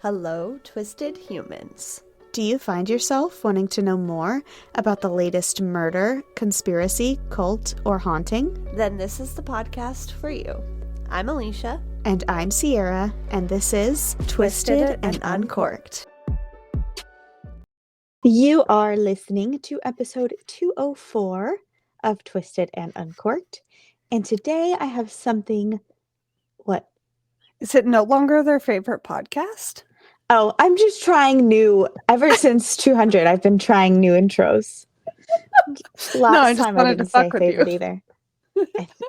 Hello, twisted humans. Do you find yourself wanting to know more about the latest murder, conspiracy, cult, or haunting? Then this is the podcast for you. I'm Alecia. And I'm Sierra, and this is Twisted and Uncorked. You are listening to episode 204 of Twisted and Uncorked, and today I have something... What? Is it no longer their favorite podcast? Oh, I'm just trying new... Ever since 200, I've been trying new intros. Last time I didn't say favorite either.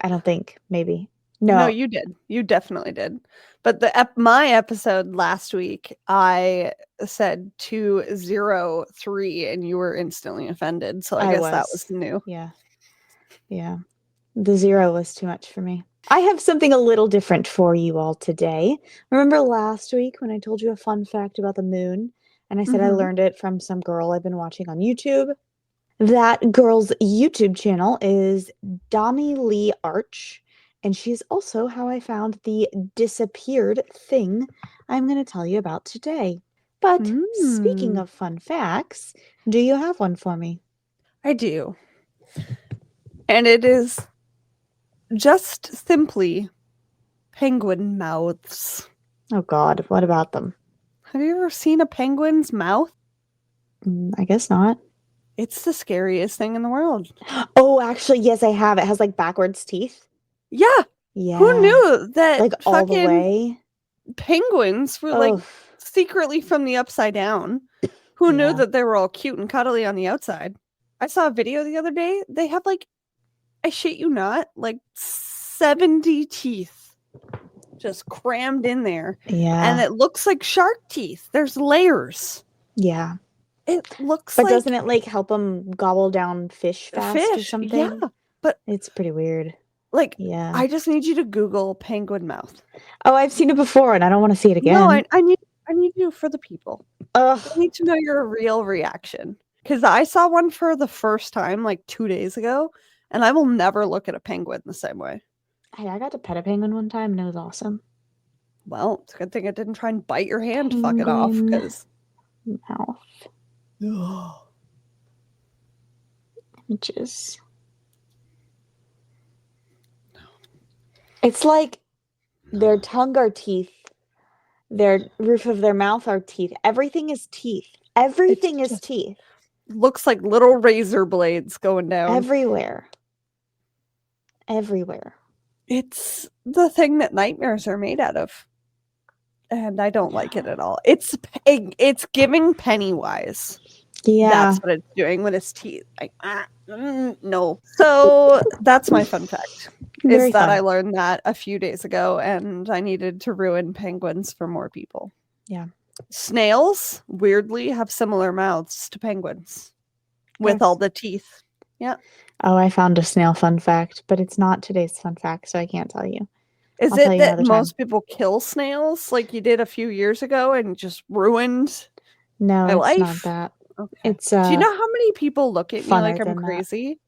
I don't think. Maybe. No, you did. You definitely did. But my episode last week, I said 203, and you were instantly offended. So I guess that was new. Yeah. The 0 was too much for me. I have something a little different for you all today. Remember last week when I told you a fun fact about the moon? And I said I learned it from some girl I've been watching on YouTube. That girl's YouTube channel is Dami Lee Arch. And she's also how I found the disappeared thing I'm going to tell you about today. But speaking of fun facts, do you have one for me? I do. And it is just simply penguin mouths. Oh God, what about them? Have you ever seen a penguin's mouth? I guess not. It's the scariest thing in the world. Oh, actually, yes, I have. It has like backwards teeth. Yeah. Who knew that like all the way? Penguins were like secretly from the upside down. Who knew that they were all cute and cuddly on the outside? I saw a video the other day. They have like, I shit you not, like 70 teeth just crammed in there. Yeah. And it looks like shark teeth. There's layers. Yeah. It looks but doesn't it like help them gobble down fish fast or something? Yeah. But it's pretty weird. Like, yeah. I just need you to Google penguin mouth. Oh, I've seen it before and I don't want to see it again. No, I need you for the people. I need to know your real reaction. Because I saw one for the first time like 2 days ago, and I will never look at a penguin the same way. Hey, I got to pet a penguin one time and it was awesome. Well, it's a good thing it didn't try and bite your hand fucking off. Because mouth. Images. It's like their tongue are teeth. Their roof of their mouth are teeth. Everything is teeth. Everything is teeth. Looks like little razor blades going down. Everywhere. It's the thing that nightmares are made out of. And I don't like it at all. It's giving Pennywise. Yeah. That's what it's doing with its teeth. Like, no. So that's my fun fact. Is that I learned that a few days ago, and I needed to ruin penguins for more people. Yeah. Snails, weirdly, have similar mouths to penguins with all the teeth. Yeah. Oh, I found a snail fun fact, but it's not today's fun fact, so I can't tell you. Is it that most people kill snails like you did a few years ago and just ruined my life? No, it's not that. Okay. It's do you know how many people look at me like I'm crazy?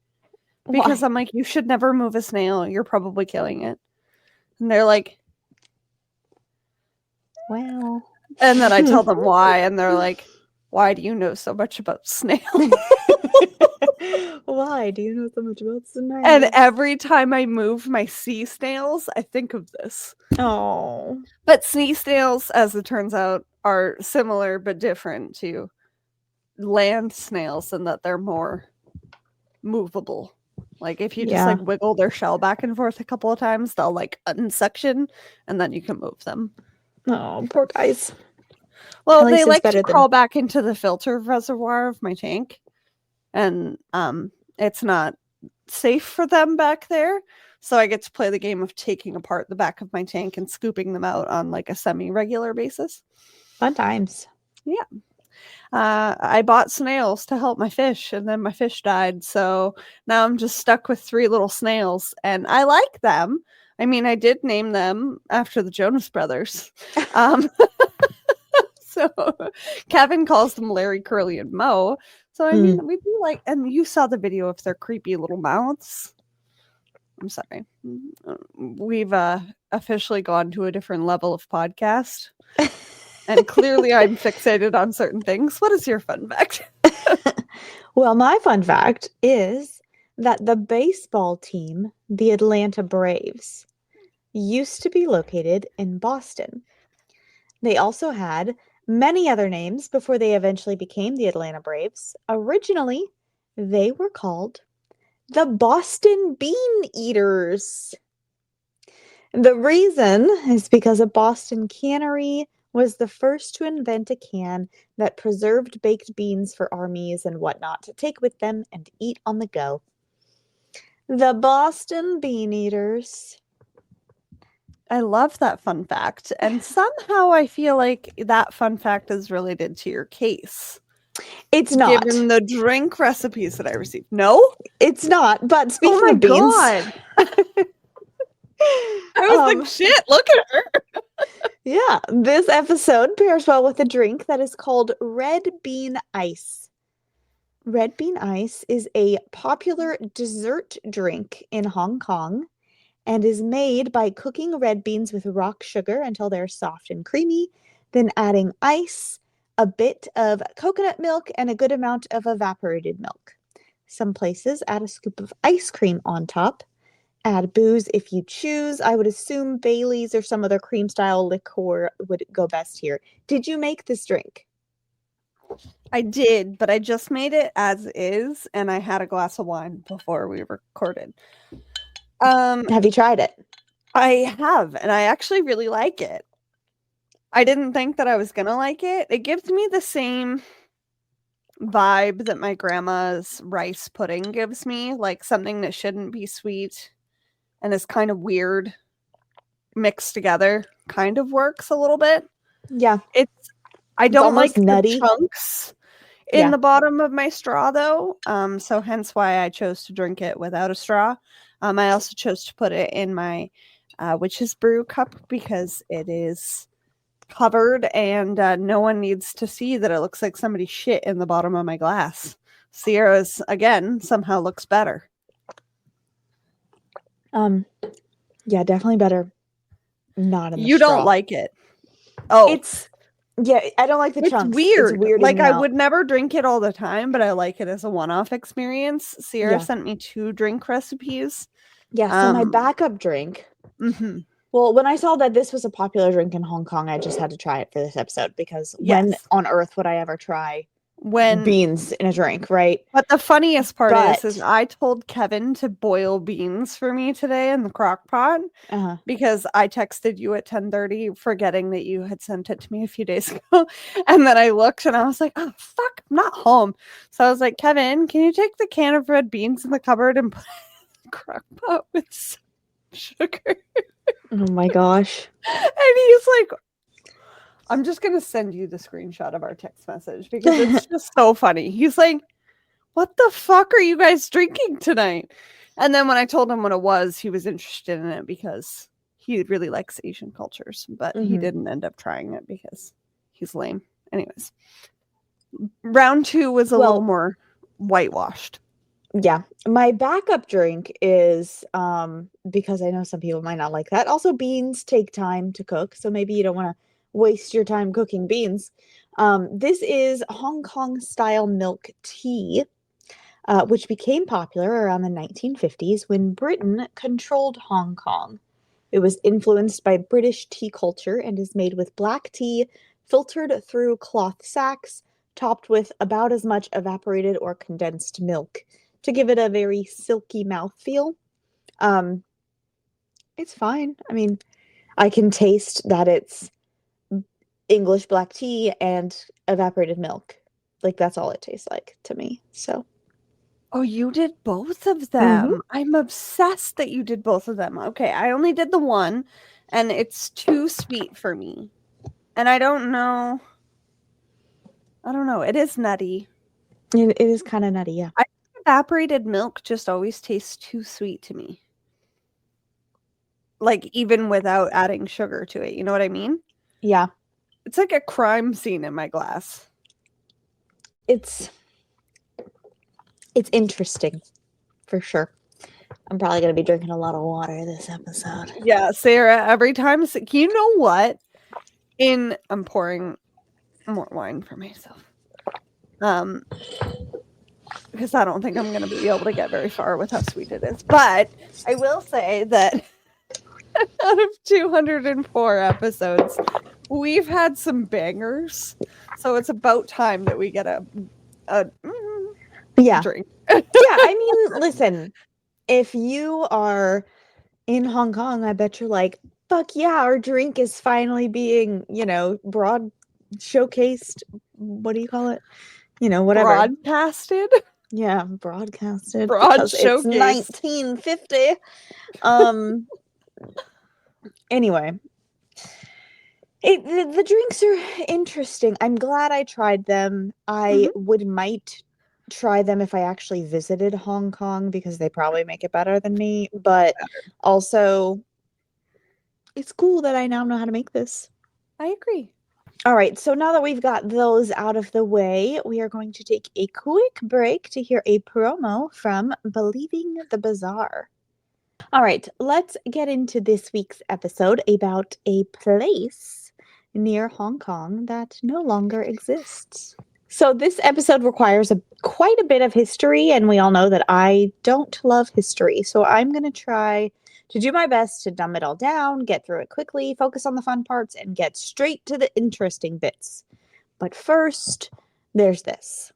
Because I'm like, you should never move a snail. You're probably killing it. And they're like, well. And then I tell them why. And they're like, why do you know so much about snails? Why do you know so much about snails? And every time I move my sea snails, I think of this. Oh. But sea snails, as it turns out, are similar but different to land snails in that they're more movable. Like if you just like wiggle their shell back and forth a couple of times, they'll like unsection and then you can move them. Oh, poor guys. Well, they like to crawl back into the filter reservoir of my tank. And it's not safe for them back there. So I get to play the game of taking apart the back of my tank and scooping them out on like a semi-regular basis. Fun times. Yeah. I bought snails to help my fish, and then my fish died. So now I'm just stuck with 3 little snails, and I like them. I mean, I did name them after the Jonas Brothers. So Kevin calls them Larry, Curly, and Moe. So I mean, we do like, and you saw the video of their creepy little mouths. I'm sorry. We've officially gone to a different level of podcast. And clearly I'm fixated on certain things. What is your fun fact? Well, my fun fact is that the baseball team, the Atlanta Braves, used to be located in Boston. They also had many other names before they eventually became the Atlanta Braves. Originally, they were called the Boston Bean Eaters. The reason is because a Boston cannery was the first to invent a can that preserved baked beans for armies and whatnot to take with them and eat on the go. The Boston Bean Eaters. I love that fun fact. And somehow I feel like that fun fact is related to your case. It's not. Given the drink recipes that I received. No? It's not. But speaking of beans. God. I was like, shit, look at her. Yeah, this episode pairs well with a drink that is called red bean ice. Red bean ice is a popular dessert drink in Hong Kong and is made by cooking red beans with rock sugar until they're soft and creamy, then adding ice, a bit of coconut milk, and a good amount of evaporated milk. Some places add a scoop of ice cream on top. Add booze if you choose. I would assume Bailey's or some other cream-style liqueur would go best here. Did you make this drink? I did, but I just made it as is, and I had a glass of wine before we recorded. Have you tried it? I have, and I actually really like it. I didn't think that I was gonna like it. It gives me the same vibe that my grandma's rice pudding gives me, like something that shouldn't be sweet and is kind of weird mixed together. Kind of works a little bit. Yeah. I don't like nutty. the chunks in the bottom of my straw though. So hence why I chose to drink it without a straw. I also chose to put it in my witch's brew cup because it is covered and no one needs to see that it looks like somebody shit in the bottom of my glass. Sierra's again somehow looks better. Yeah, definitely better. Not in the You straw. don't like it. Oh, I don't like the chunks. It's weird. Like I out. would never drink it all the time, but I like it as a one-off experience. Sierra sent me 2 drink recipes. Yeah, so my backup drink. Mm-hmm. Well, when I saw that this was a popular drink in Hong Kong, I just had to try it for this episode because when on earth would I ever try beans in a drink, right? But the funniest part is I told Kevin to boil beans for me today in the crock pot because I texted you at 10:30 forgetting that you had sent it to me a few days ago. And then I looked and I was like, oh, fuck, I'm not home. So I was like, Kevin, can you take the can of red beans in the cupboard and put it in the crock pot with sugar? Oh my gosh. And he's like, I'm just going to send you the screenshot of our text message because it's just so funny. He's like, what the fuck are you guys drinking tonight? And then when I told him what it was, he was interested in it because he really likes Asian cultures, but he didn't end up trying it because he's lame. Anyways, round 2 was a little more whitewashed. Yeah. My backup drink is, because I know some people might not like that. Also, beans take time to cook, so maybe you don't want to waste your time cooking beans. This is Hong Kong style milk tea, which became popular around the 1950s when Britain controlled Hong Kong. It was influenced by British tea culture and is made with black tea filtered through cloth sacks, topped with about as much evaporated or condensed milk to give it a very silky mouthfeel. It's fine. I mean, I can taste that it's English black tea and evaporated milk. Like, that's all it tastes like to me. So. Oh, you did both of them. I'm obsessed that you did both of them. Okay, I only did the one, and it's too sweet for me. And I don't know. It is nutty. It is kind of nutty, yeah. Evaporated milk just always tastes too sweet to me. Like, even without adding sugar to it. You know what I mean? Yeah. It's like a crime scene in my glass. It's interesting, for sure. I'm probably going to be drinking a lot of water this episode. Yeah, Sarah, every time... You know what? I'm pouring more wine for myself. Because I don't think I'm going to be able to get very far with how sweet it is. But I will say that out of 204 episodes, we've had some bangers. So it's about time that we get a drink. Yeah, I mean, listen, if you are in Hong Kong, I bet you're like, fuck yeah, our drink is finally being, broad showcased. What do you call it? Whatever. Broadcasted? Yeah, broadcasted Broad because it's showcased. 1950. Anyway, the drinks are interesting. I'm glad I tried them. I might try them if I actually visited Hong Kong because they probably make it better than me. But also, it's cool that I now know how to make this. I agree. All right, so now that we've got those out of the way, we are going to take a quick break to hear a promo from Believing the Bizarre. All right, let's get into this week's episode about a place near Hong Kong that no longer exists. So this episode requires quite a bit of history, and we all know that I don't love history. So I'm going to try to do my best to dumb it all down, get through it quickly, focus on the fun parts, and get straight to the interesting bits. But first, there's this.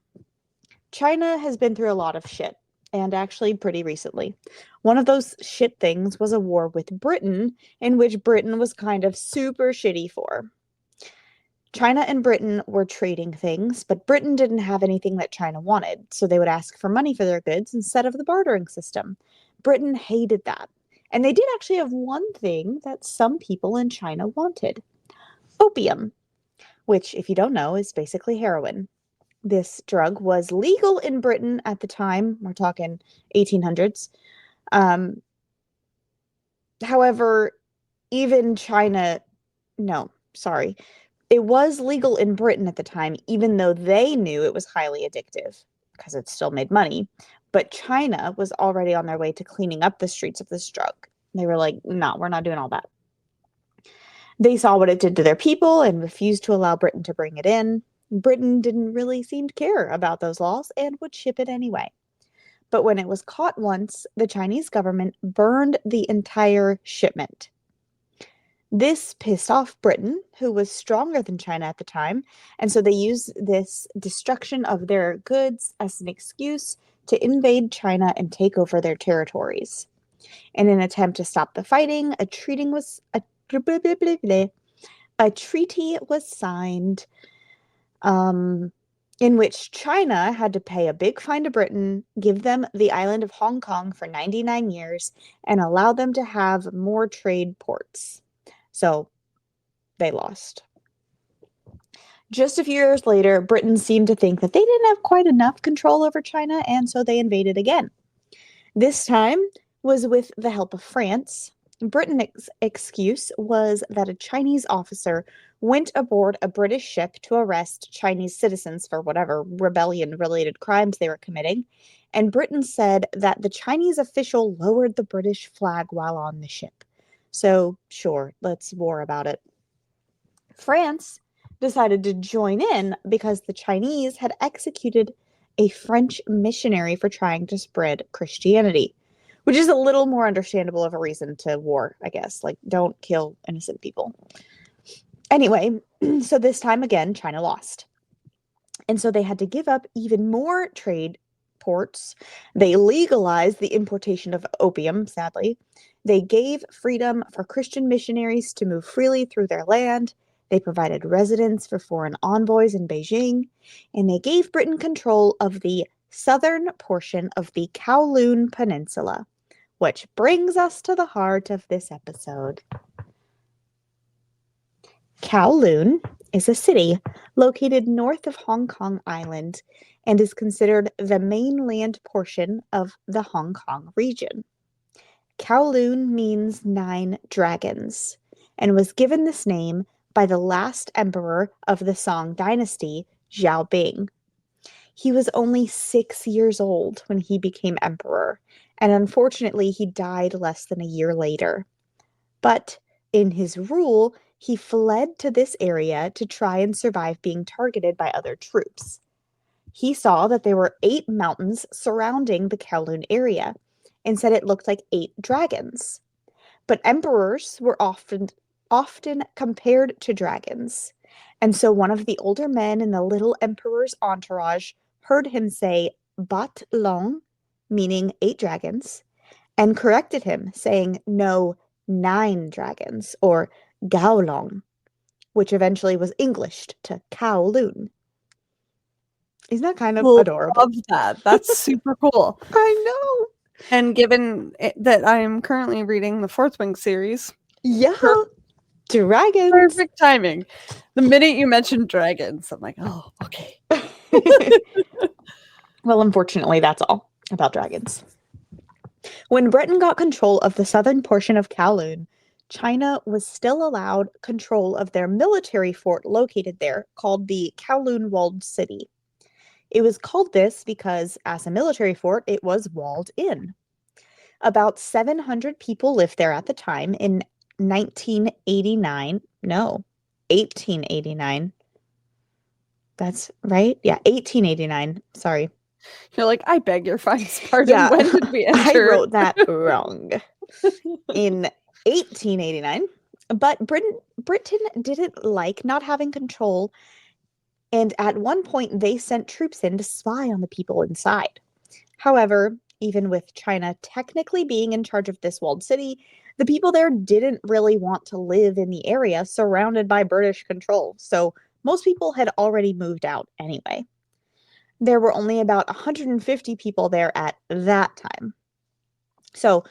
China has been through a lot of shit, and actually pretty recently. One of those shit things was a war with Britain, in which Britain was kind of super shitty for. China and Britain were trading things, but Britain didn't have anything that China wanted, so they would ask for money for their goods instead of the bartering system. Britain hated that. And they did actually have one thing that some people in China wanted: opium, which, if you don't know, is basically heroin. This drug was legal in Britain at the time. We're talking 1800s. However, even China, no, sorry. It was legal in Britain at the time, even though they knew it was highly addictive because it still made money. But China was already on their way to cleaning up the streets of this drug. They were like, no, we're not doing all that. They saw what it did to their people and refused to allow Britain to bring it in. Britain didn't really seem to care about those laws and would ship it anyway. But when it was caught once, the Chinese government burned the entire shipment. This pissed off Britain, who was stronger than China at the time, and so they used this destruction of their goods as an excuse to invade China and take over their territories. In an attempt to stop the fighting, a treaty was signed, in which China had to pay a big fine to Britain, give them the island of Hong Kong for 99 years, and allow them to have more trade ports. So they lost. Just a few years later, Britain seemed to think that they didn't have quite enough control over China, and so they invaded again. This time was with the help of France. Britain's excuse was that a Chinese officer went aboard a British ship to arrest Chinese citizens for whatever rebellion-related crimes they were committing, and Britain said that the Chinese official lowered the British flag while on the ship. So, sure, let's war about it. France decided to join in because the Chinese had executed a French missionary for trying to spread Christianity, which is a little more understandable of a reason to war, I guess. Like, don't kill innocent people. Anyway, so this time again, China lost. And so they had to give up even more trade ports. They legalized the importation of opium, sadly. They gave freedom for Christian missionaries to move freely through their land. They provided residence for foreign envoys in Beijing. And they gave Britain control of the southern portion of the Kowloon Peninsula, which brings us to the heart of this episode. Kowloon is a city located north of Hong Kong Island and is considered the mainland portion of the Hong Kong region. Kowloon means 9 dragons and was given this name by the last emperor of the Song dynasty, Xiaobing. He was only 6 years old when he became emperor, and unfortunately he died less than a year later. But in his rule, he fled to this area to try and survive being targeted by other troops. He saw that there were 8 mountains surrounding the Kowloon area and said it looked like 8 dragons. But emperors were often compared to dragons. And so one of the older men in the little emperor's entourage heard him say Bat Long, meaning 8 dragons, and corrected him, saying, no, 9 dragons, or Gaolong, which eventually was Englished to Kowloon. Isn't that kind of adorable? Love that. That's super cool. I know. And given that I am currently reading the Fourth Wing series. Yeah. Dragons. Perfect timing. The minute you mentioned dragons, I'm like, oh, okay. Well, unfortunately, that's all about dragons. When Britain got control of the southern portion of Kowloon, China was still allowed control of their military fort located there called the Kowloon Walled City. It was called this because, as a military fort, it was walled in. About 700 people lived there at the time in 1889. That's right? Yeah, 1889. Sorry. You're like, I beg your fine pardon. Yeah, when did we enter? I wrote that wrong. In 1889. But Britain didn't like not having control, and at one point they sent troops in to spy on the people inside. However, even with China technically being in charge of this walled city, the people there didn't really want to live in the area surrounded by British control, so most people had already moved out anyway. There were only about 150 people there at that time. So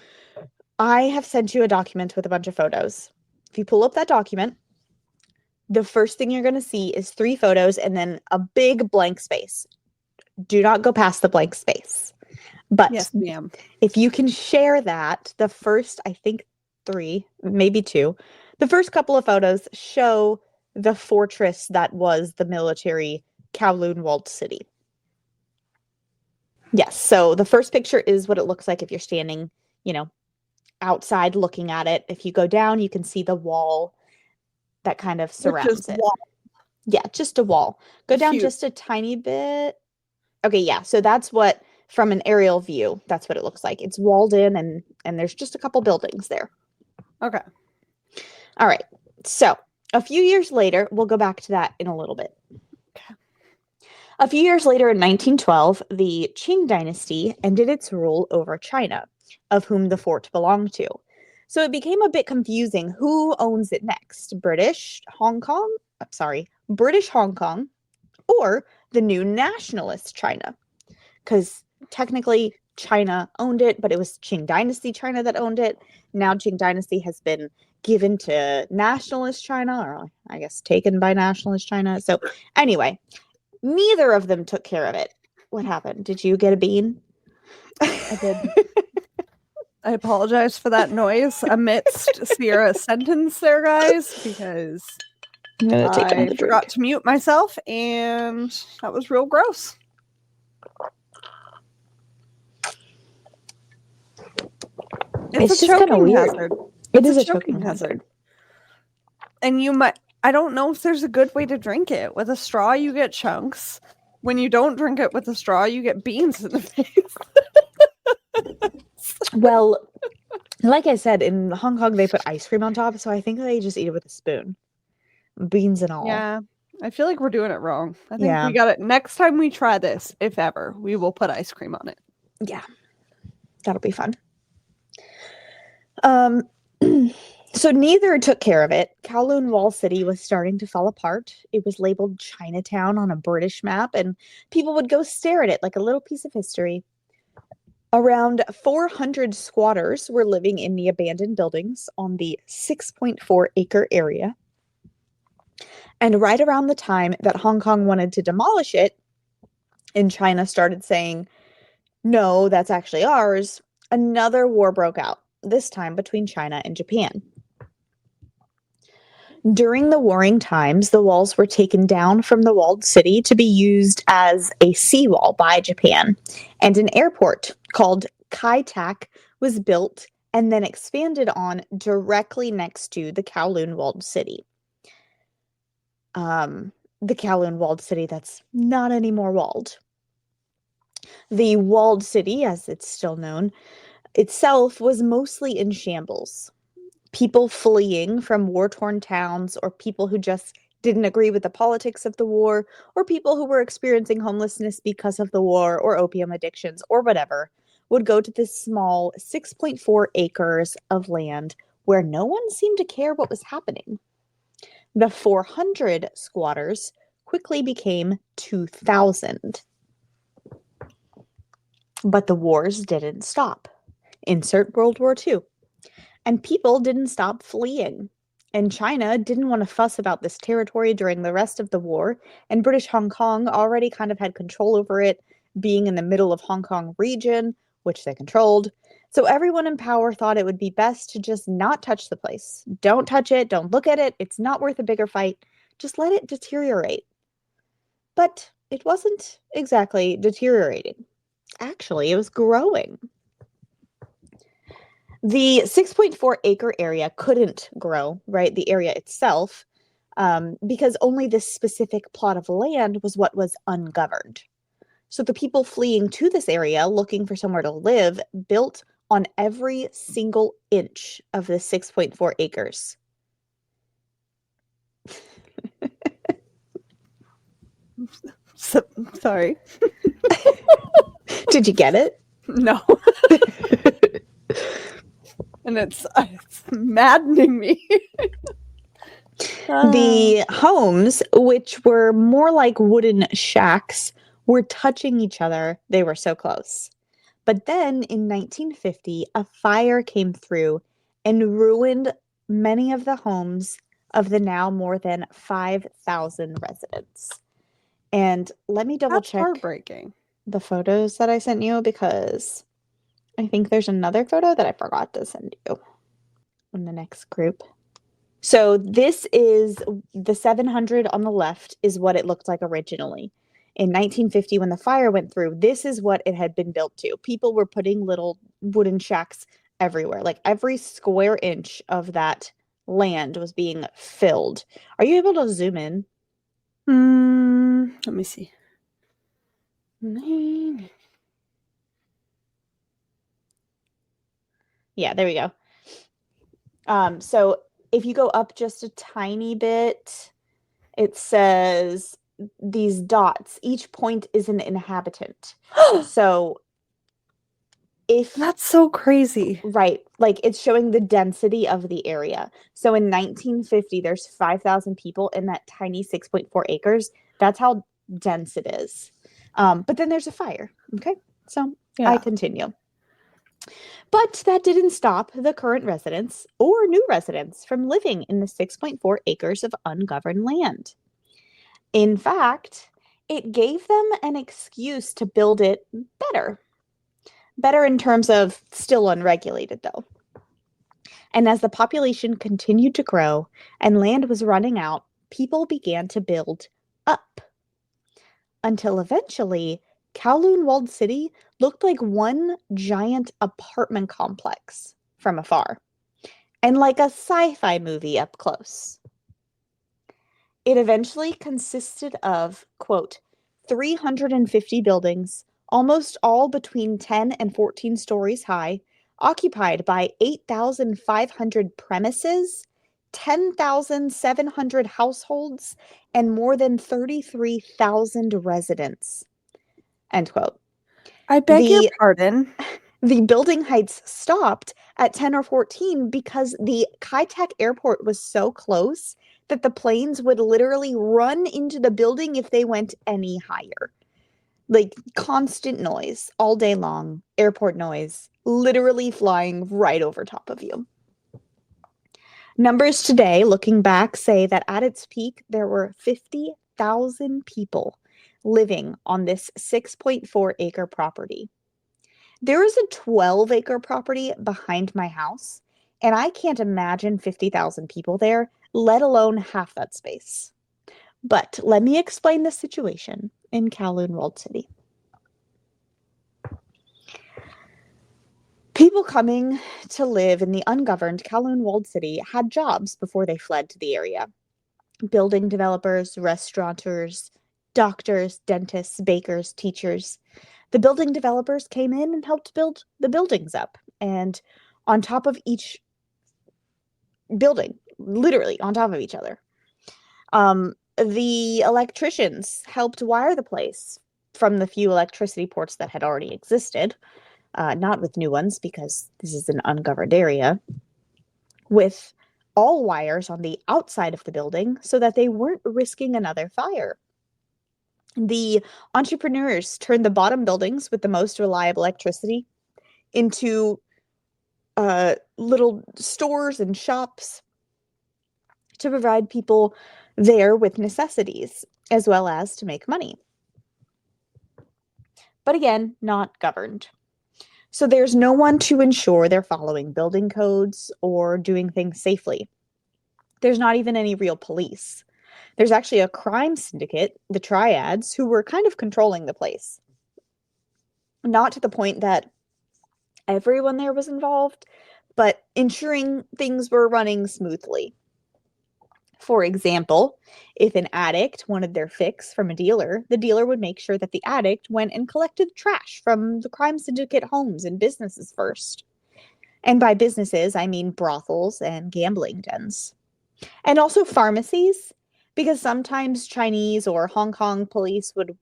I have sent you a document with a bunch of photos. If you pull up that document, the first thing you're going to see is 3 photos and then a big blank space. Do not go past the blank space. But yes, ma'am. If you can share that, the first, I think 3, maybe 2, the first couple of photos show the fortress that was the military Kowloon Walled City. Yes, so the first picture is what it looks like if you're standing, outside looking at it. If you go down, you can see the wall that kind of surrounds it. Wall. Yeah, just a wall. Go down just a tiny bit. Okay, yeah, so that's what, from an aerial view, that's what it looks like. It's walled in and there's just a couple buildings there. Okay. All right, so a few years later, we'll go back to that in a little bit. Okay. A few years later in 1912, the Qing dynasty ended its rule over China, of whom the fort belonged to. So it became a bit confusing who owns it next, British Hong Kong, or the new nationalist China. Because technically China owned it, but it was Qing dynasty China that owned it. Now Qing dynasty has been given to nationalist China, or I guess taken by nationalist China. So anyway, neither of them took care of it. What happened? Did you get a bean? I did. I apologize for that noise amidst Sierra's sentence there, guys, because I forgot to mute myself, and that was real gross. It's just kind of weird. Hazard. It is a choking hazard. And I don't know if there's a good way to drink it. With a straw, you get chunks. When you don't drink it with a straw, you get beans in the face. Well, like I said, in Hong Kong, they put ice cream on top, so I think they just eat it with a spoon. Beans and all. Yeah, I feel like we're doing it wrong. I think we got it. Next time we try this, if ever, we will put ice cream on it. Yeah, that'll be fun. So neither took care of it. Kowloon Walled City was starting to fall apart. It was labeled Chinatown on a British map, and people would go stare at it like a little piece of history. Around 400 squatters were living in the abandoned buildings on the 6.4-acre area. And right around the time that Hong Kong wanted to demolish it, and China started saying, no, that's actually ours, another war broke out, this time between China and Japan. During the warring times, the walls were taken down from the walled city to be used as a seawall by Japan, and an airport called Kai Tak was built and then expanded on directly next to the Kowloon Walled City. the Kowloon Walled City that's not anymore walled. The Walled City, as it's still known, itself was mostly in shambles. People fleeing from war-torn towns, or people who just didn't agree with the politics of the war, or people who were experiencing homelessness because of the war, or opium addictions, or whatever, would go to this small 6.4 acres of land where no one seemed to care what was happening. The 400 squatters quickly became 2,000. But the wars didn't stop. Insert World War II. And people didn't stop fleeing. And China didn't want to fuss about this territory during the rest of the war, and British Hong Kong already kind of had control over it, being in the middle of Hong Kong region, which they controlled. So everyone in power thought it would be best to just not touch the place. Don't touch it, don't look at it, it's not worth a bigger fight. Just let it deteriorate. But it wasn't exactly deteriorating. Actually, it was growing. The 6.4 acre area couldn't grow, right? The area itself, because only this specific plot of land was what was ungoverned. So the people fleeing to this area looking for somewhere to live built on every single inch of the 6.4 acres. Sorry. Did you get it? No. And it's maddening me. The homes, which were more like wooden shacks, were touching each other. They were so close. But then in 1950, a fire came through and ruined many of the homes of the now more than 5,000 residents. And let me double That's check heartbreaking. the photos that I sent you, because I think there's another photo that I forgot to send you in the next group. So this is the 700 on the left is what it looked like originally. In 1950, when the fire went through, this is what it had been built to. People were putting little wooden shacks everywhere. Like every square inch of that land was being filled. Are you able to zoom in? Let me see. Yeah, there we go. So if you go up just a tiny bit, it says these dots, each point is an inhabitant. So if That's so crazy. right, like it's showing the density of the area. So in 1950, there's 5,000 people in that tiny 6.4 acres. That's how dense it is. But then there's a fire. Okay, so I continue. But that didn't stop the current residents or new residents from living in the 6.4 acres of ungoverned land. In fact, it gave them an excuse to build it better. Better in terms of still unregulated, though. And as the population continued to grow and land was running out, people began to build up. Until eventually, Kowloon Walled City looked like one giant apartment complex from afar, and like a sci-fi movie up close. It eventually consisted of, quote, 350 buildings, almost all between 10 and 14 stories high, occupied by 8,500 premises, 10,700 households, and more than 33,000 residents. End quote. I beg your pardon. The building heights stopped at 10 or 14 because the Kai-Tak airport was so close that the planes would literally run into the building if they went any higher. Like constant noise all day long, airport noise, literally flying right over top of you. Numbers today, looking back, say that at its peak, there were 50,000 people living on this 6.4 acre property. There is a 12-acre property behind my house, and I can't imagine 50,000 people there, let alone half that space. But let me explain the situation in Kowloon Walled City. People coming to live in the ungoverned Kowloon Walled City had jobs before they fled to the area. building developers, restaurateurs, doctors, dentists, bakers, teachers. The building developers came in and helped build the buildings up. And on top of each building, literally on top of each other. The electricians helped wire the place from the few electricity ports that had already existed, not with new ones because this is an ungoverned area, with all wires on the outside of the building so that they weren't risking another fire. The entrepreneurs turned the bottom buildings with the most reliable electricity into little stores and shops to provide people there with necessities, as well as to make money. But again, not governed. So there's no one to ensure they're following building codes or doing things safely. There's not even any real police. There's actually a crime syndicate, the Triads, who were kind of controlling the place. Not to the point that everyone there was involved, but ensuring things were running smoothly. For example, if an addict wanted their fix from a dealer, the dealer would make sure that the addict went and collected trash from the crime syndicate homes and businesses first. And by businesses, I mean brothels and gambling dens. And also pharmacies, because sometimes Chinese or Hong Kong police would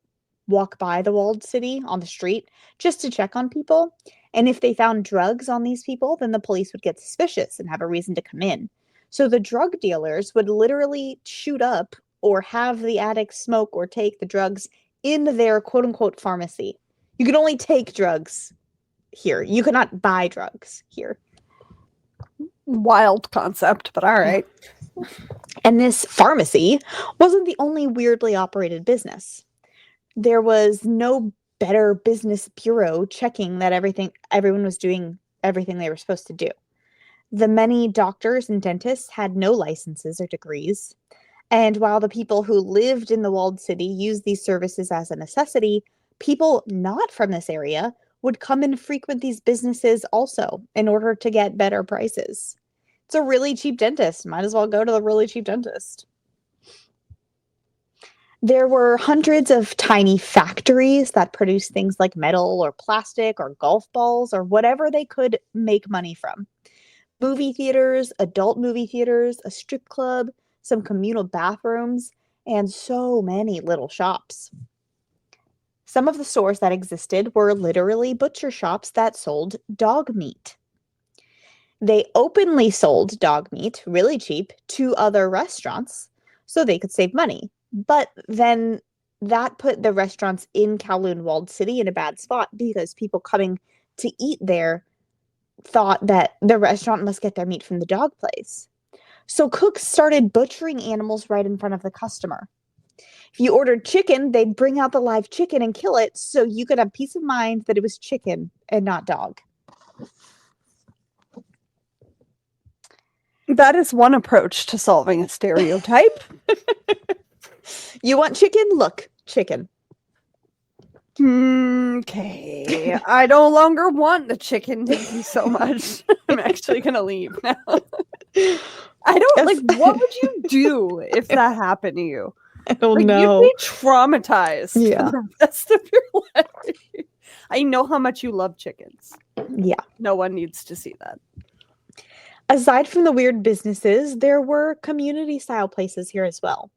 walk by the walled city on the street just to check on people. And if they found drugs on these people, then the police would get suspicious and have a reason to come in. So the drug dealers would literally shoot up or have the addicts smoke or take the drugs in their quote unquote pharmacy. You can only take drugs here. You cannot buy drugs here. Wild concept, but all right. And this pharmacy wasn't the only weirdly operated business. There was no Better Business Bureau checking that everyone was doing everything they were supposed to do. The many doctors and dentists had no licenses or degrees. And while the people who lived in the walled city used these services as a necessity, people not from this area would come and frequent these businesses also in order to get better prices. It's a really cheap dentist. Might as well go to the really cheap dentist. There were hundreds of tiny factories that produced things like metal or plastic or golf balls or whatever they could make money from. Movie theaters, adult movie theaters, a strip club, some communal bathrooms, and so many little shops. Some of the stores that existed were literally butcher shops that sold dog meat. They openly sold dog meat, really cheap, to other restaurants so they could save money. But then that put the restaurants in Kowloon Walled City in a bad spot because people coming to eat there thought that the restaurant must get their meat from the dog place. So cooks started butchering animals right in front of the customer. If you ordered chicken, they'd bring out the live chicken and kill it so you could have peace of mind that it was chicken and not dog. That is one approach to solving a stereotype. You want chicken? Look, chicken. Okay. I no longer want the chicken. Thank you so much. I'm actually going to leave now. I don't, like, what would you do if that happened to you? I don't know. You'd be traumatized for the rest of your life. I know how much you love chickens. Yeah. No one needs to see that. Aside from the weird businesses, there were community-style places here as well.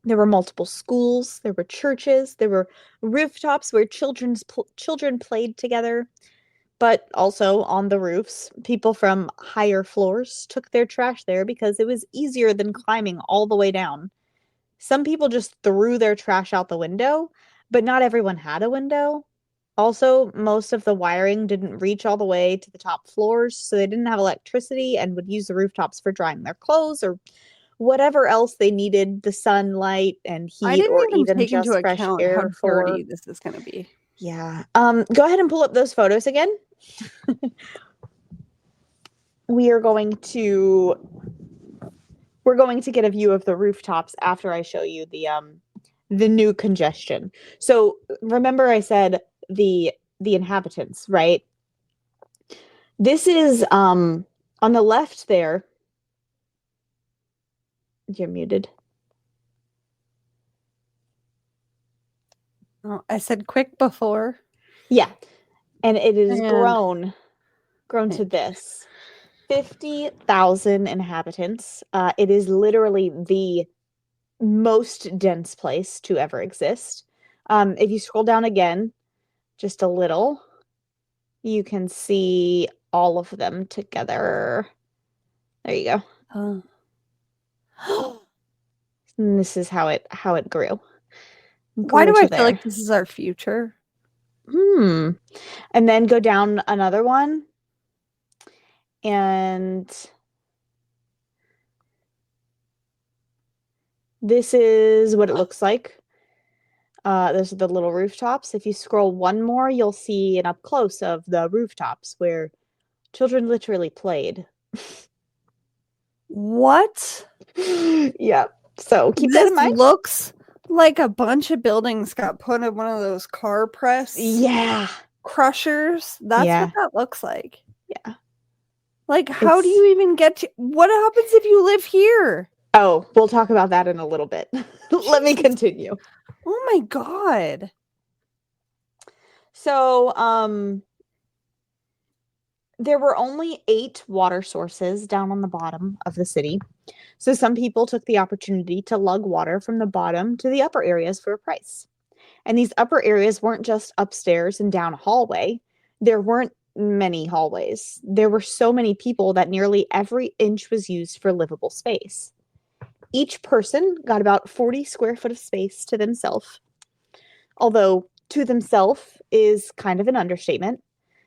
There were multiple schools, there were churches, there were rooftops where children played together, but also on the roofs, people from higher floors took their trash there because it was easier than climbing all the way down. Some people just threw their trash out the window, but not everyone had a window. Also, most of the wiring didn't reach all the way to the top floors, so they didn't have electricity and would use the rooftops for drying their clothes or whatever else they needed the sunlight and heat or even take into just fresh account how air for. dirty this is going to be. Yeah. Go ahead and pull up those photos again. We're going to get a view of the rooftops after I show you the new congestion. So remember I said the inhabitants, right? This is on the left there. You're muted. Oh, I said quick before. Yeah. And it is And grown to this 50,000 inhabitants. It is literally the most dense place to ever exist. If you scroll down again, just a little, you can see all of them together. There you go. And this is how it grew. Why Grew do I to feel there. like this is our future? And then go down another one. And this is what it looks like. Those are the little rooftops. If you scroll one more, you'll see an up close of the rooftops where children literally played. What? Yeah. So keep that This in mind. looks like a bunch of buildings got put in one of those car press Yeah. crushers. That's what Yeah. that looks like. Yeah. Like, how do It's you even get to what happens if you live here? Oh, we'll talk about that in a little bit. Let me Jesus. continue. Oh my god. So, there were only 8 water sources down on the bottom of the city. So some people took the opportunity to lug water from the bottom to the upper areas for a price. And these upper areas weren't just upstairs and down a hallway. There weren't many hallways. There were so many people that nearly every inch was used for livable space. Each person got about 40 square foot of space to themselves, although to themselves is kind of an understatement.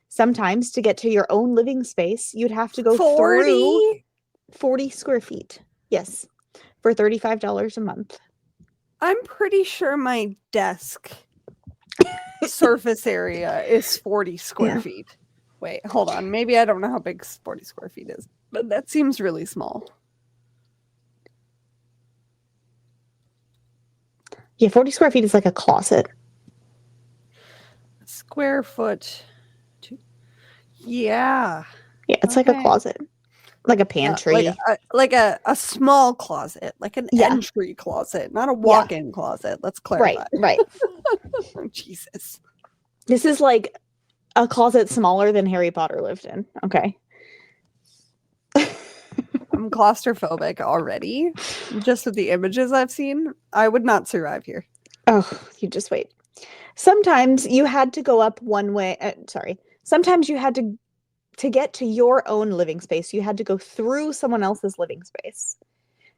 Sometimes to get to your own living space, you'd have to go through 40? 40 square feet. Yes, for $35 a month. I'm pretty sure my desk surface area is 40 square Yeah. feet. Wait, hold on. Maybe I don't know how big 40 square feet is, but that seems really small. Yeah, 40 square feet is like a closet. Square foot. Yeah. Yeah, it's like a Okay. closet, like a Like pantry. a small closet, like an Yeah, entry closet, not a yeah, walk-in closet. Let's right, clarify. right. Oh, Jesus. This is like a closet smaller than Harry Potter lived in. Okay. I'm claustrophobic already. Just with the images I've seen, I would not survive here. Oh, you just wait. Sometimes you had to go up one way. Sorry. Sometimes you had to get to your own living space. You had to go through someone else's living space.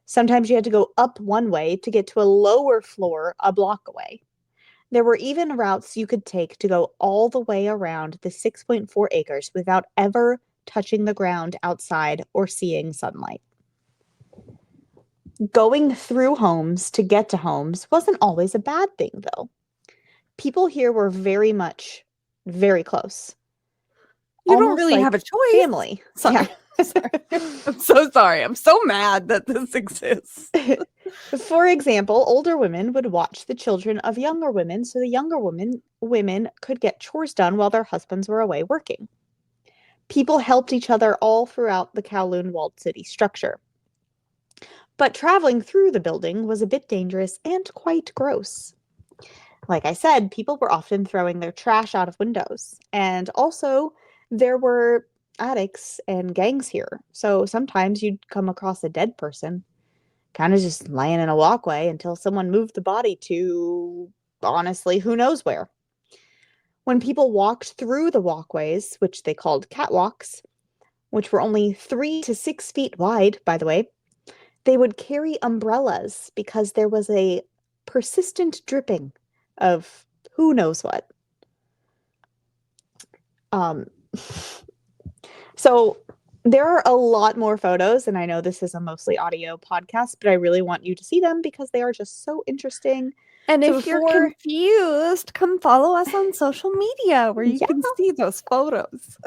Sometimes you had to go up one way to get to a lower floor a block away. There were even routes you could take to go all the way around the 6.4 acres without ever touching the ground outside or seeing sunlight. Going through homes to get to homes wasn't always a bad thing, though. People here were very close, You don't almost really have a like choice. family. Sorry. Yeah. Sorry. I'm so sorry. I'm so mad that this exists. For example, older women would watch the children of younger women so the younger women could get chores done while their husbands were away working. People helped each other all throughout the Kowloon Walled City structure. But traveling through the building was a bit dangerous and quite gross. Like I said, people were often throwing their trash out of windows. And also, there were attics and gangs here. So sometimes you'd come across a dead person, kind of just laying in a walkway until someone moved the body to, honestly, who knows where. When people walked through the walkways, which they called catwalks, which were only 3 to 6 feet wide, by the way, they would carry umbrellas because there was a persistent dripping of who knows what. Um, so there are a lot more photos, and I know this is a mostly audio podcast, but I really want you to see them because they are just so interesting. And So if you're confused, come follow us on social media where you yeah, can see those photos.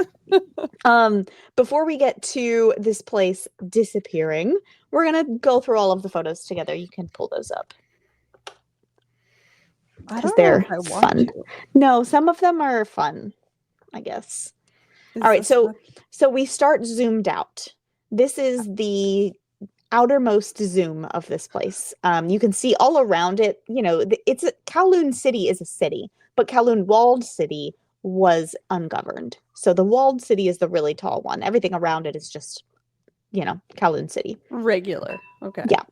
before we get to this place disappearing, we're gonna go through all of the photos together. You can pull those up I because don't know if they're I want fun. to. No, some of them are fun, I guess. All Is right, this so one? we start zoomed out. This is the outermost zoom of this place. You can see all around it. Kowloon City is a city, but Kowloon Walled City was ungoverned. So the Walled City is the really tall one. Everything around it is just, Kowloon City. Regular. Okay. Yeah.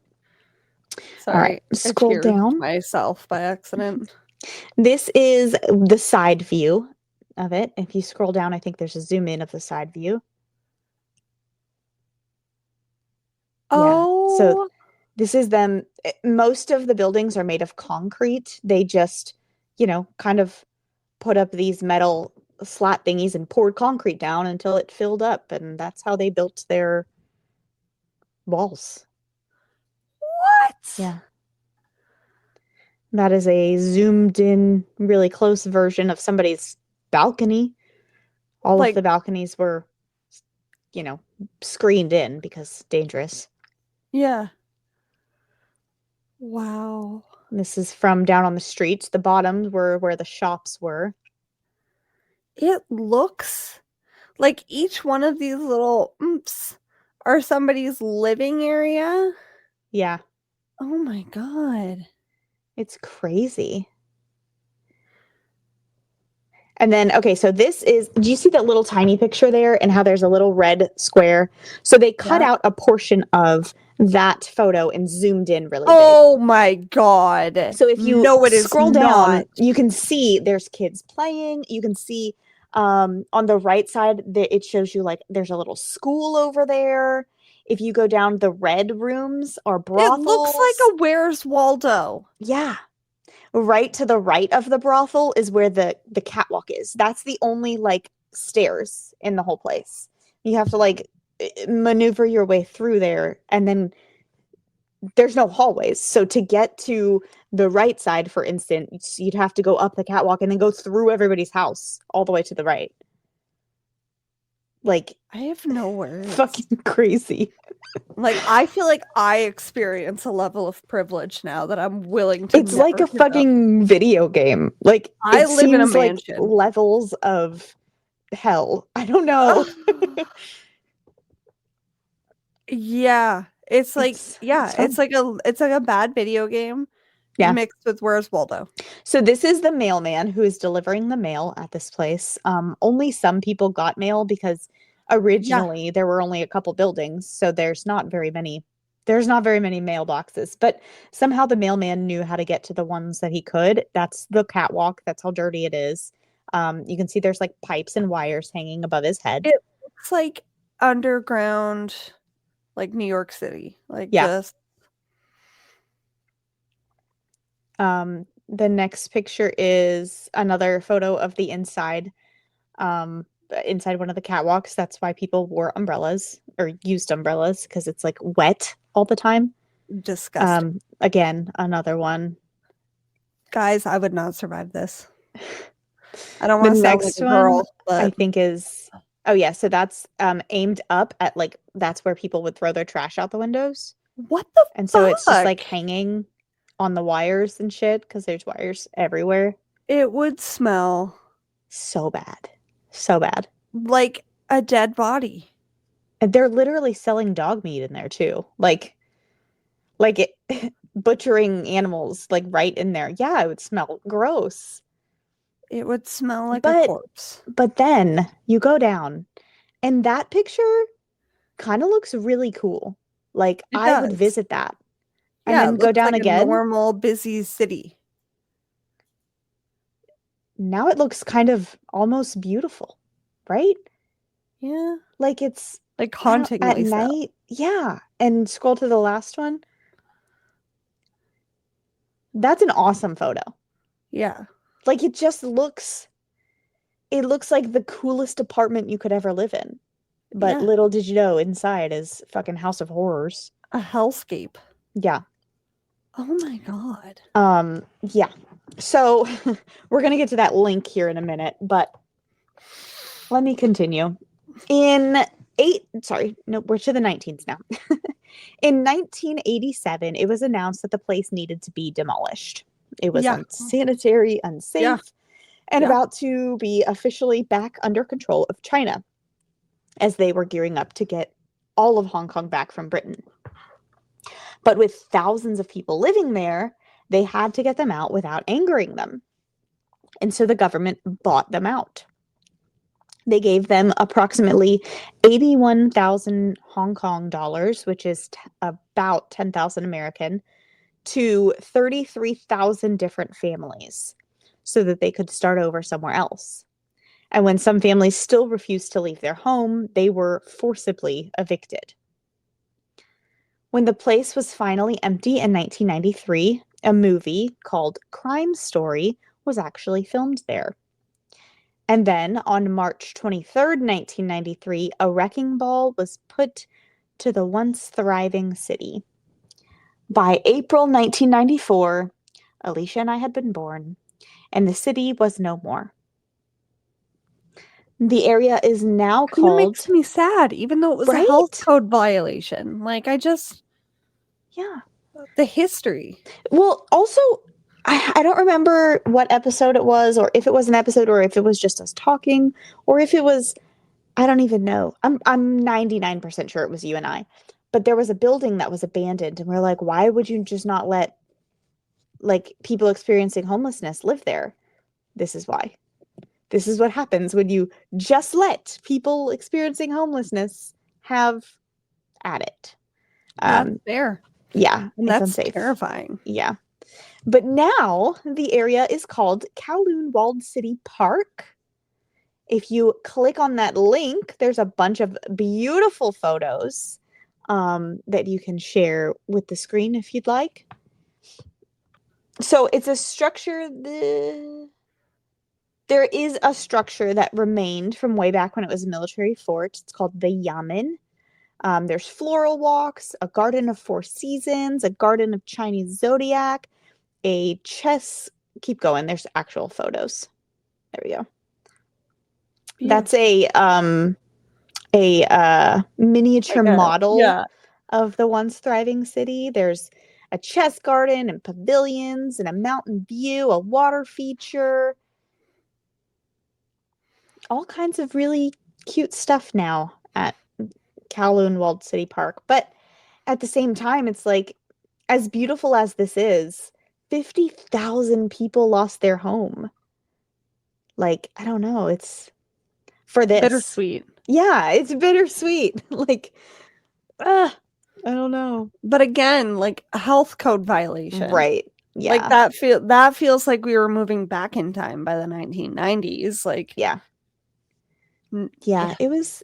Sorry, All right. I Scroll cheered down. myself by accident. This is the side view of it. If you scroll down, I think there's a zoom in of the side view. Yeah. So Oh, this is them. Most of the buildings are made of concrete. They just, kind of put up these metal slat thingies and poured concrete down until it filled up. And that's how they built their walls. what? Yeah. That is a zoomed in, really close version of somebody's balcony. All of Like, the balconies were, you know, screened in because dangerous. yeah. Wow. This is from down on the streets. The bottoms were where the shops were. It looks like each one of these little oops are somebody's living area. Yeah, Oh my God. it's crazy. And then, okay, so this is, do you see that little tiny picture there and how there's a little red square? So they cut Yeah. out a portion of that photo and zoomed in really big. Oh my God. So if you No, it is scroll down, not. you can see there's kids playing. You can see on the right side, it shows you like there's a little school over there. If you go down, the red rooms are It looks like brothels. a Where's Waldo. Yeah. Right to the right of the brothel is where the catwalk is. That's the only like stairs in the whole place. You have to like maneuver your way through there, and then there's no hallways. So to get to the right side, for instance, you'd have to go up the catwalk and then go through everybody's house all the way to the right. Like I have no words. fucking crazy. Like, I feel like I experience a level of privilege now that I'm willing to It's like never a give up. fucking video game. Like I it live in a seems like mansion. levels of hell. I don't know. Yeah. It's like, It's yeah, fun. it's like a bad video game Yeah. mixed with Where's Waldo. So this is the mailman who is delivering the mail at this place. Only some people got mail because Yeah. originally there were only a couple buildings, so there's not very many. There's not very many mailboxes, but somehow the mailman knew how to get to the ones that he could. That's the catwalk. That's how dirty it is. You can see there's like pipes and wires hanging above his head. It looks like underground, like New York City. Like Yeah. just The next picture is another photo of the inside. Inside one of the catwalks. That's why people wore umbrellas or used umbrellas because it's like wet all the time. disgusting. Again, another one. Guys, I would not survive this. I don't The want to sound like next a one girl, I but think is oh yeah, so that's aimed up at like that's where people would throw their trash out the windows. what the And so it's just fuck? like hanging on the wires and shit because there's wires everywhere. It would smell So bad. So bad. like a dead body. And they're literally selling dog meat in there too. Like it butchering animals like right in there. Yeah, it would smell gross. It would smell like a But corpse. but then you go down and that picture kind of looks really cool. Like It I would does. visit that. And Yeah, then it go looks down like a again. normal busy city. Now it looks kind of almost beautiful, right? Yeah, Like it's like I don't at hauntingly so. night. Yeah. And scroll to the last one. That's an awesome photo. Yeah. Like it looks like the coolest apartment you could ever live in. But Yeah. little did you know, inside is fucking House of Horrors. A hellscape. Yeah. Oh my God. Yeah. So we're gonna get to that link here in a minute, but let me continue. We're to the 19s now. In 1987, it was announced that the place needed to be demolished. It was Yeah. unsanitary, Yeah. unsafe, and Yeah. about to be officially back under control of China as they were gearing up to get all of Hong Kong back from Britain. But with thousands of people living there, they had to get them out without angering them. And so the government bought them out. They gave them approximately 81,000 Hong Kong dollars, which is about 10,000 American, to 33,000 different families so that they could start over somewhere else. And when some families still refused to leave their home, they were forcibly evicted. When the place was finally empty in 1993, a movie called Crime Story was actually filmed there. And then on March 23rd, 1993, a wrecking ball was put to the once thriving city. By April 1994, Alecia and I had been born, and the city was no more. The area is now Kind of makes called, me sad, even though it was a health right? code violation. Like, Yeah. the history. Well, also, I don't remember what episode it was, or if it was an episode, or if it was just us talking, or if it was, I don't even know. I'm 99% sure it was you and I. But there was a building that was abandoned, and we're like, why would you just not let like people experiencing homelessness live there? This is why. This is what happens when you just let people experiencing homelessness have at it. That's fair. Yeah, And it's that's unsafe. terrifying. Yeah. But now the area is called Kowloon Walled City Park. If you click on that link, there's a bunch of beautiful photos that you can share with the screen if you'd like. So it's a structure. There is a structure that remained from way back when it was a military fort. It's called the Yamen. There's floral walks, a garden of 4 seasons, a garden of Chinese zodiac, a chess. Keep going. There's actual photos. There we go. Beautiful. That's a miniature model of the once thriving city. There's a chess garden and pavilions and a mountain view, a water feature, all kinds of really cute stuff now at Kowloon Walled City Park. But at the same time, it's like, as beautiful as this is, 50,000 people lost their home. Like, I don't know, it's for this. Bittersweet. Yeah, it's bittersweet. Like, I don't know. But again, like a health code violation. Right. Yeah. Like that feels like we were moving back in time by the 1990s. Like yeah. Yeah, it was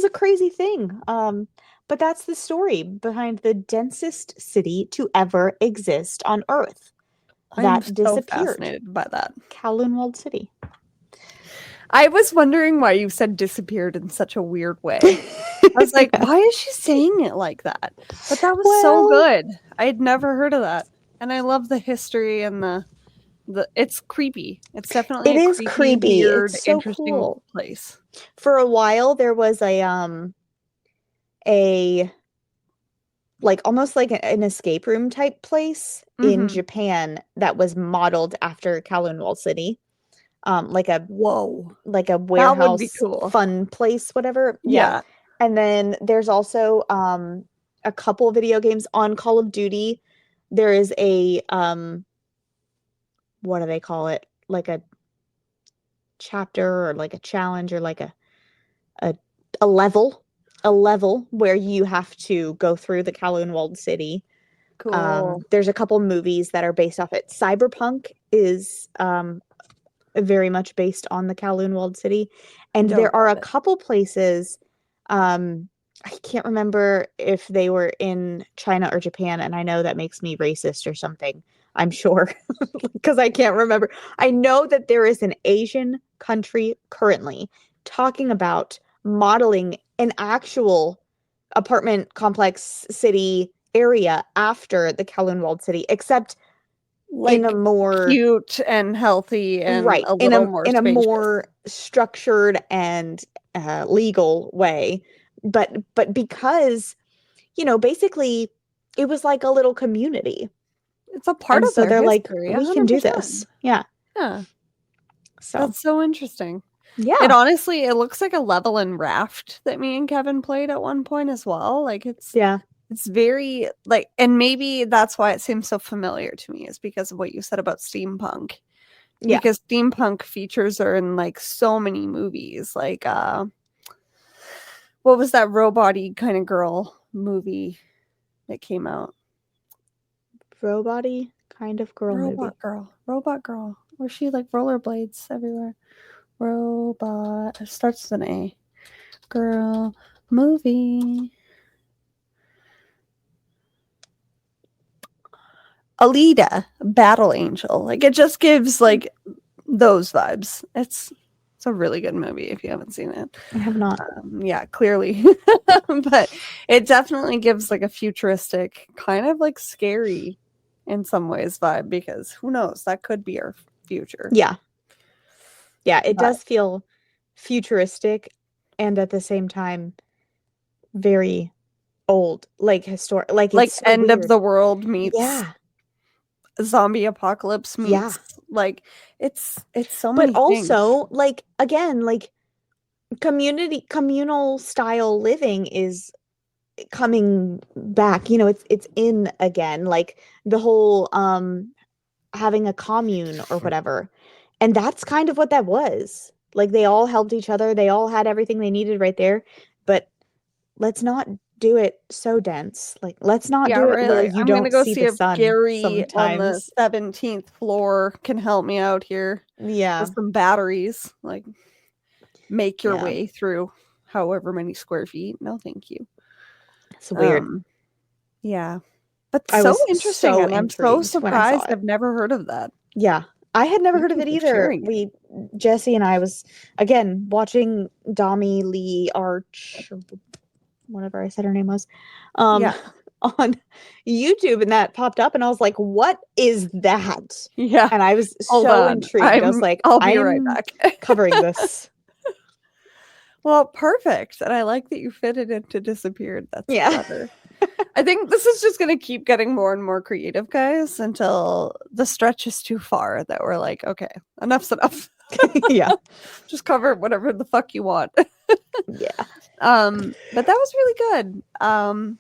a crazy thing. But that's the story behind the densest city to ever exist on Earth. I'm That so disappeared. fascinated by that. Kowloon Walled City. I was wondering why you said disappeared in such a weird way. I was like, why is she saying it like that? But that was so good. I had never heard of that. And I love the history and the it's creepy. It's definitely a creepy, weird, it's so interesting cool. place. For a while there was a like almost like an escape room type place in Japan that was modeled after Kowloon Walled City. Like a warehouse, that would be cool. fun place, whatever. Yeah. And then there's also a couple video games on Call of Duty. There is a what do they call it? Like a chapter or like a challenge or like a level where you have to go through the Kowloon Walled City. Cool. There's a couple movies that are based off it. Cyberpunk is very much based on the Kowloon Walled City. And there are a couple places, I can't remember if they were in China or Japan, and I know that makes me racist or something, I'm sure, because I can't remember. I know that there is an Asian country currently talking about modeling an actual apartment complex city area after the Kowloon Walled City, except like in a more cute and healthy and right a little more in a spacious. more structured and legal way. But because basically it was like a little community. It's a part and of so their they're history, like, we can do this. Yeah. So that's so interesting. yeah, It honestly, it looks like a level in Raft that me and Kevin played at one point as well. Like it's It's very like, and maybe that's why it seems so familiar to me, is because of what you said about steampunk. Yeah. Because steampunk features are in like so many movies. Like what was that robot-y kind of girl movie that came out? Robot-y kind of girl movie. Robot girl. Where she like rollerblades everywhere. Robot. It starts with an A. Girl movie. Alita, Battle Angel. Like it just gives like those vibes. It's a really good movie if you haven't seen it. I have not. Yeah, clearly. But it definitely gives like a futuristic, kind of like scary in some ways vibe, because who knows, that could be our future. Yeah. Yeah, it But, does feel futuristic and at the same time very old, like historic. Like like it's so end of weird. the world meets Yeah. zombie apocalypse Yeah. meets like it's so But many things. also, like again, like communal style living is coming back. You know, it's in again, like the whole having a commune or whatever. And that's kind of what that was. Like they all helped each other, they all had everything they needed right there. But let's not do it so dense. Like let's not Yeah, do it right. where Like, you I'm gonna don't go see see the if sun Gary on the sometimes. 17th floor can help me out here Yeah. with some batteries. Like, make your Yeah. way through however many square feet. No, thank you. It's weird. Um, yeah, but I so was interesting, so and I'm so intrigued when I saw surprised it. I've never heard of that. Yeah. I had never Thank heard of you it for either. sharing it. Jesse and I was again watching Dami Lee Arch, whatever I said her name was, um, Yeah, on YouTube, and that popped up, and I was like, "What is that?" yeah. And I was Hold so on, intrigued. I was like, I'll be right "I'm back. covering this." Well, perfect, and I like that you fit it into disappeared. That's Yeah, clever. I think this is just gonna keep getting more and more creative, guys, until the stretch is too far that we're like, okay, enough's enough. yeah, Just cover whatever the fuck you want. yeah, But that was really good. And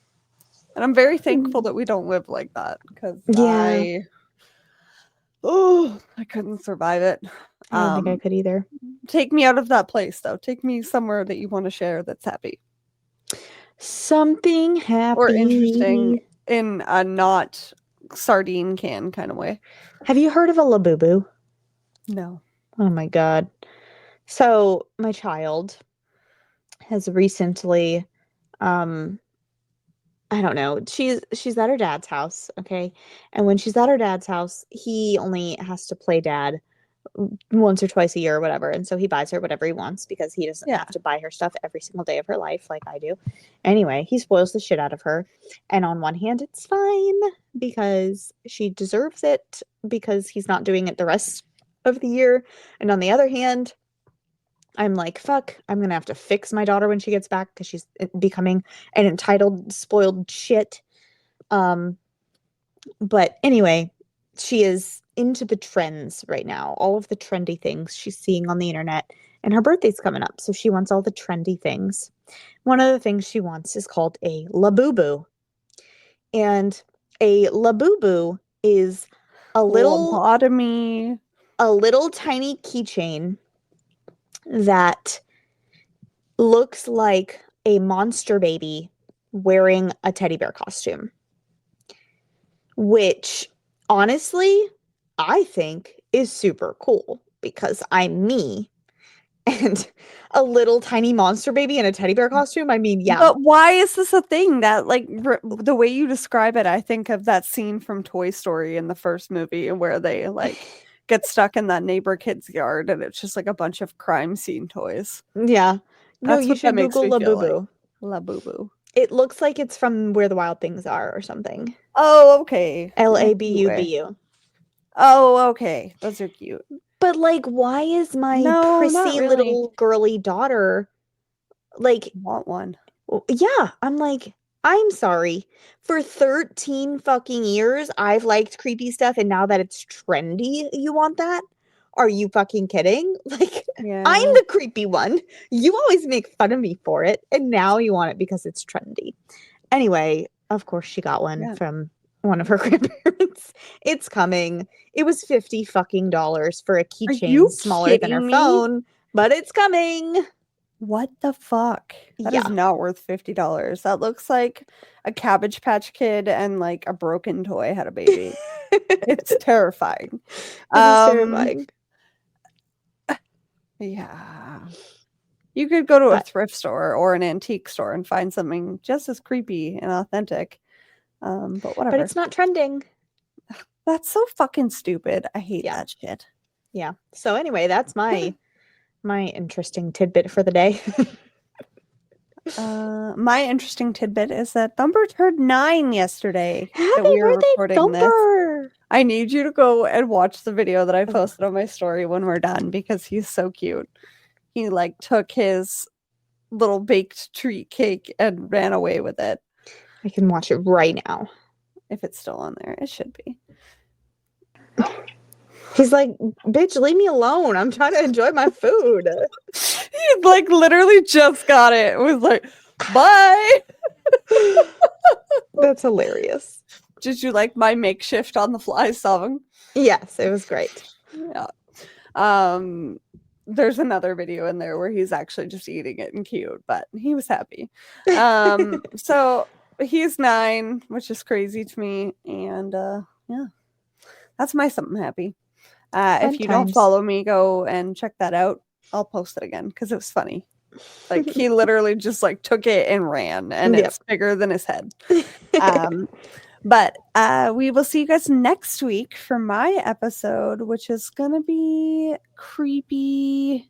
I'm very thankful that we don't live like that, because yeah. I couldn't survive it. I don't think I Um, could either. Take me out of that place though. Take me somewhere that you want to share that's happy Something or interesting happy. in a not sardine can kind of way. Have you heard of a labubu? No. Oh my god. So my child has recently, um, I don't know, she's at her dad's house, okay? And when she's at her dad's house, he only has to play dad once or twice a year or whatever. And so he buys her whatever he wants because he doesn't Yeah. have to buy her stuff every single day of her life like I do. Anyway, he spoils the shit out of her. And on one hand, it's fine because she deserves it because he's not doing it the rest of the year. And on the other hand, I'm like, fuck, I'm gonna have to fix my daughter when she gets back because she's becoming an entitled, spoiled shit. Um, but anyway, she is into the trends right now, all of the trendy things she's seeing on the internet. And her birthday's coming up, so she wants all the trendy things. One of the things she wants is called a labubu. And a labubu is a little Lobotomy. tiny keychain that looks like a monster baby wearing a teddy bear costume, which honestly, I think is super cool because I'm me. And a little tiny monster baby in a teddy bear costume. I mean, yeah. But why is this a thing that, like, the way you describe it, I think of that scene from Toy Story in the first movie where they, like, get stuck in that neighbor kid's yard and it's just like a bunch of crime scene toys. Yeah. No, That's you what that should makes Google me feel like. Labubu. La Boo Boo. It looks like it's from Where the Wild Things Are or something. Oh, okay. L In a A B cute U B way. U. Oh, okay. Those are cute. But like, why is my No, not prissy really. little girly daughter like, Want one. yeah, I'm like, I'm sorry. For 13 fucking years, I've liked creepy stuff, and now that it's trendy, you want that? Are you fucking kidding? Like, I'm Yeah. the creepy one. You always make fun of me for it, and now you want it because it's trendy. Anyway, Of course she got one Yeah. from one of her grandparents. It's coming. It was $50 fucking for a Are keychain you smaller than her kidding me? phone, but it's coming. What the fuck? That is Yeah. not worth $50. That looks like a Cabbage Patch Kid and like a broken toy had a baby. It's terrifying. It is terrifying. Yeah. You could go to a But thrift store or an antique store and find something just as creepy and authentic. But whatever. it's not trending. That's so fucking stupid. I hate Yeah. that shit. Yeah. So anyway, that's my interesting tidbit for the day. My interesting tidbit is that Thumper turned 9 yesterday that Happy we were birthday, recording this. Thumper! I need you to go and watch the video that I posted on my story when we're done because he's so cute. He like took his little baked treat cake and ran away with it. I can watch it right now. If it's still on there, it should be. He's like, bitch, leave me alone. I'm trying to enjoy my food. He like literally just got it. It was like, bye. That's hilarious. Did you like my makeshift on the fly song? Yes, it was great. Yeah. There's another video in there where he's actually just eating it and cute, but he was happy. So he's 9, which is crazy to me, and yeah, that's my something happy. If you don't follow me, go and check that out. I'll post it again because it was funny. Like he literally just like took it and ran, and it's bigger than his head. But we will see you guys next week for my episode, which is gonna be creepy.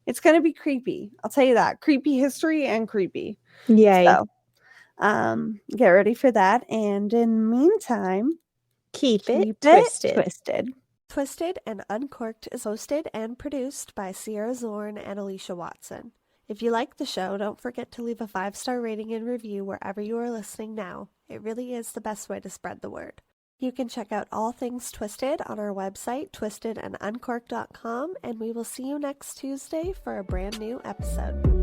It's gonna be creepy. I'll tell you that. Creepy history and creepy. Yay. So get ready for that. And in the meantime, keep it twisted. Twisted and Uncorked is hosted and produced by Sierra Zorn and Alecia Watson. If you like the show, don't forget to leave a 5-star rating and review wherever you are listening now. It really is the best way to spread the word. You can check out all things Twisted on our website, twistedanduncorked.com, and we will see you next Tuesday for a brand new episode.